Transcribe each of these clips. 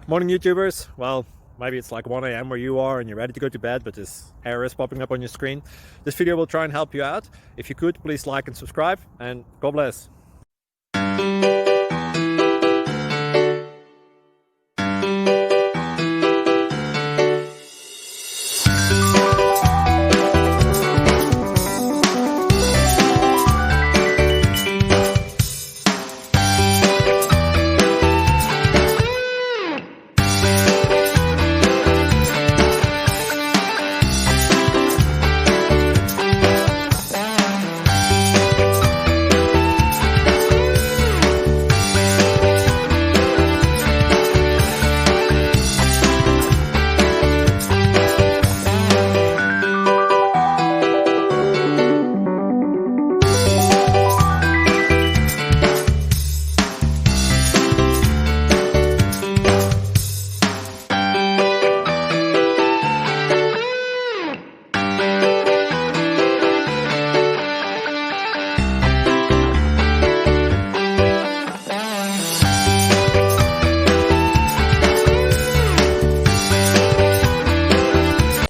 Morning YouTubers. Well, maybe it's like 1 a.m. where you are and you're ready to go to bed, but this error is popping up on your screen. This video will try and help you out. If you could, please like and subscribe, and God bless.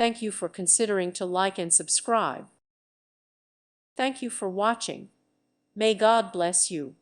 Thank you for considering to like and subscribe. Thank you for watching. May God bless you.